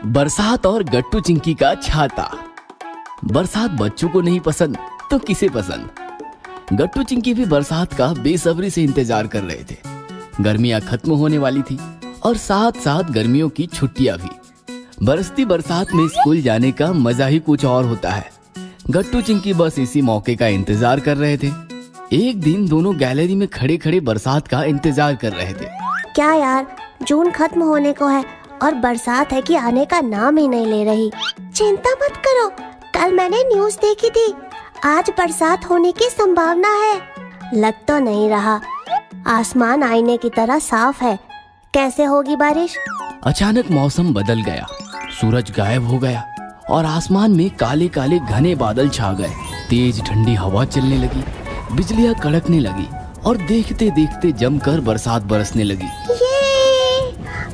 बरसात और गट्टू चिंकी का छाता। बरसात बच्चों को नहीं पसंद तो किसे पसंद। गट्टू चिंकी भी बरसात का बेसब्री से इंतजार कर रहे थे। गर्मियां खत्म होने वाली थी और साथ साथ गर्मियों की छुट्टियां भी। बरसती बरसात में स्कूल जाने का मजा ही कुछ और होता है। गट्टू चिंकी बस इसी मौके का इंतजार कर रहे थे। एक दिन दोनों गैलरी में खड़े खड़े बरसात का इंतजार कर रहे थे। क्या यार, जून खत्म होने को है और बरसात है कि आने का नाम ही नहीं ले रही। चिंता मत करो, कल मैंने न्यूज़ देखी थी, आज बरसात होने की संभावना है। लग तो नहीं रहा, आसमान आईने की तरह साफ है। कैसे होगी बारिश? अचानक मौसम बदल गया, सूरज गायब हो गया और आसमान में काले काले घने बादल छा गए। तेज ठंडी हवा चलने लगी, बिजलियां कड़कने लगी और देखते देखते जमकर बरसात बरसने लगी। ये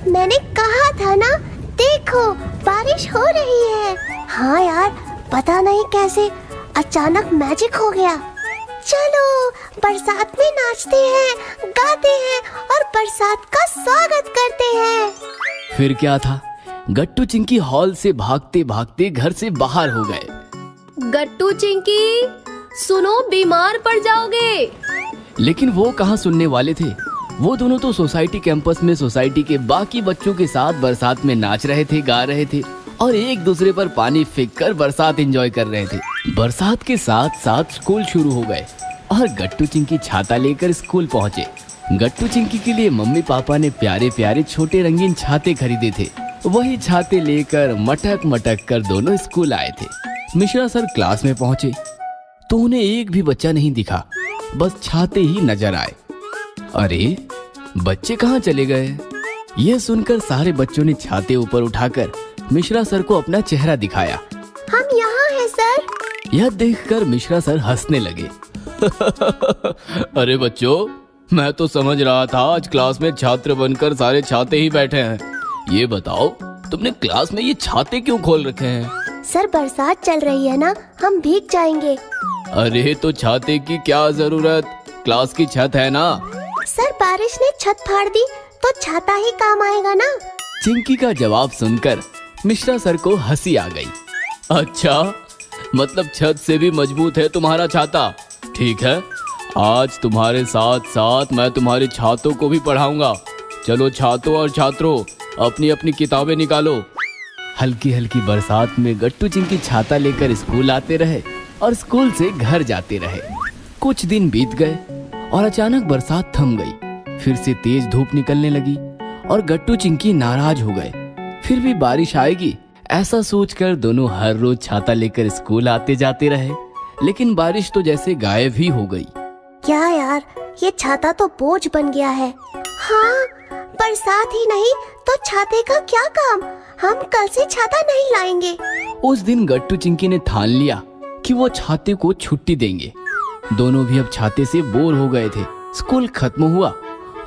मैंने कहा था ना, देखो बारिश हो रही है। हाँ यार, पता नहीं कैसे अचानक मैजिक हो गया। चलो बरसात में नाचते हैं, गाते हैं और बरसात का स्वागत करते हैं। फिर क्या था, गट्टू चिंकी हॉल से भागते भागते घर से बाहर हो गए। गट्टू चिंकी, सुनो, बीमार पड़ जाओगे। लेकिन वो कहाँ सुनने वाले थे। वो दोनों तो सोसाइटी कैंपस में सोसाइटी के बाकी बच्चों के साथ बरसात में नाच रहे थे, गा रहे थे और एक दूसरे पर पानी फेंक कर बरसात एंजॉय कर रहे थे। बरसात के साथ साथ स्कूल शुरू हो गए और गट्टू चिंकी छाता लेकर स्कूल पहुंचे। गट्टू चिंकी के लिए मम्मी पापा ने प्यारे प्यारे छोटे रंगीन छाते खरीदे थे। वही छाते लेकर मटक मटक कर दोनों स्कूल आए थे। मिश्रा सर क्लास में पहुंचे तो उन्हें एक भी बच्चा नहीं दिखा, बस छाते ही नजर आए। अरे बच्चे कहाँ चले गए? यह सुनकर सारे बच्चों ने छाते ऊपर उठाकर मिश्रा सर को अपना चेहरा दिखाया। हम यहाँ हैं सर। यह देखकर मिश्रा सर हंसने लगे। अरे बच्चों, मैं तो समझ रहा था आज क्लास में छात्र बनकर सारे छाते ही बैठे हैं। ये बताओ, तुमने क्लास में ये छाते क्यों खोल रखे हैं? सर बरसात चल रही है ना, हम भीग जाएंगे। अरे तो छाते की क्या जरूरत, क्लास की छत है ना। सर बारिश ने छत फाड़ दी तो छाता ही काम आएगा ना। चिंकी का जवाब सुनकर मिश्रा सर को हंसी आ गई। अच्छा, मतलब छत से भी मजबूत है तुम्हारा छाता। ठीक है, आज तुम्हारे साथ साथ मैं तुम्हारे छातों को भी पढ़ाऊंगा। चलो छातों और छात्रों, अपनी अपनी किताबें निकालो। हल्की हल्की बरसात में गट्टू चिंकी छाता लेकर स्कूल आते रहे और स्कूल से घर जाते रहे। कुछ दिन बीत गए और अचानक बरसात थम गई। फिर से तेज धूप निकलने लगी और गट्टू चिंकी नाराज हो गए। फिर भी बारिश आएगी ऐसा सोचकर दोनों हर रोज छाता लेकर स्कूल आते जाते रहे, लेकिन बारिश तो जैसे गायब ही हो गई। क्या यार, ये छाता तो बोझ बन गया है। हाँ, बरसात ही नहीं तो छाते का क्या काम, हम कल से छाता नहीं लाएंगे। उस दिन गट्टू चिंकी ने ठान लिया कि वो छाते को छुट्टी देंगे। दोनों भी अब छाते से बोर हो गए थे। स्कूल खत्म हुआ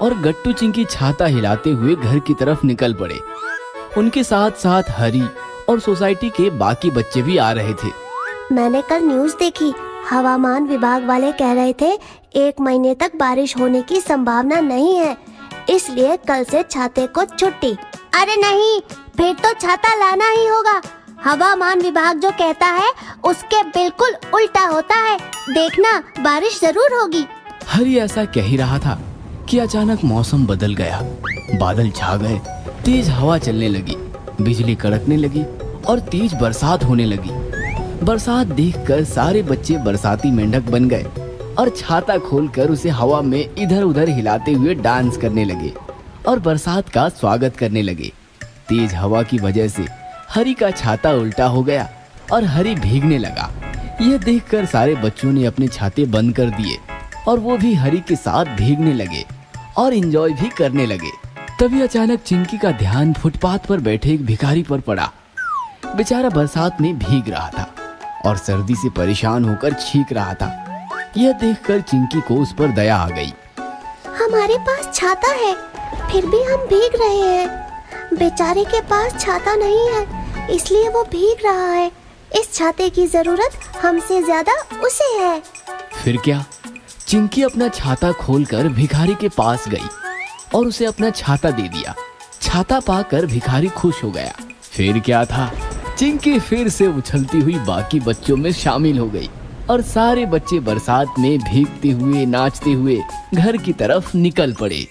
और गट्टू चिंकी छाता हिलाते हुए घर की तरफ निकल पड़े। उनके साथ साथ हरी और सोसाइटी के बाकी बच्चे भी आ रहे थे। मैंने कल न्यूज़ देखी, हवामान विभाग वाले कह रहे थे 1 महीने तक बारिश होने की संभावना नहीं है, इसलिए कल से छाते को छुट्टी। अरे नहीं, फिर तो छाता लाना ही होगा। हवामान विभाग जो कहता है उसके बिल्कुल उल्टा होता है। देखना, बारिश जरूर होगी। हरी ऐसा कह ही रहा था कि अचानक मौसम बदल गया। बादल छा गए, तेज हवा चलने लगी, बिजली कड़कने लगी और तेज बरसात होने लगी। बरसात देखकर सारे बच्चे बरसाती मेंढक बन गए और छाता खोलकर उसे हवा में इधर उधर हिलाते हुए डांस करने लगे और बरसात का स्वागत करने लगे। तेज हवा की वजह से हरी का छाता उल्टा हो गया और हरी भीगने लगा। यह देखकर सारे बच्चों ने अपने छाते बंद कर दिए और वो भी हरी के साथ भीगने लगे और एंजॉय भी करने लगे। तभी अचानक चिंकी का ध्यान फुटपाथ पर बैठे एक भिखारी पर पड़ा। बेचारा बरसात में भीग रहा था और सर्दी से परेशान होकर छींक रहा था। यह देखकर चिंकी को उस पर दया आ गई। हमारे पास छाता है, फिर भी हम भीग रहे हैं। बेचारे के पास छाता नहीं है, इसलिए वो भीग रहा है। इस छाते की जरूरत हमसे ज्यादा उसे है। फिर क्या, चिंकी अपना छाता खोलकर भिखारी के पास गई और उसे अपना छाता दे दिया। छाता पाकर भिखारी खुश हो गया फिर क्या था, चिंकी फिर से उछलती हुई बाकी बच्चों में शामिल हो गई और सारे बच्चे बरसात में भीगते हुए नाचते हुए घर की तरफ निकल पड़े।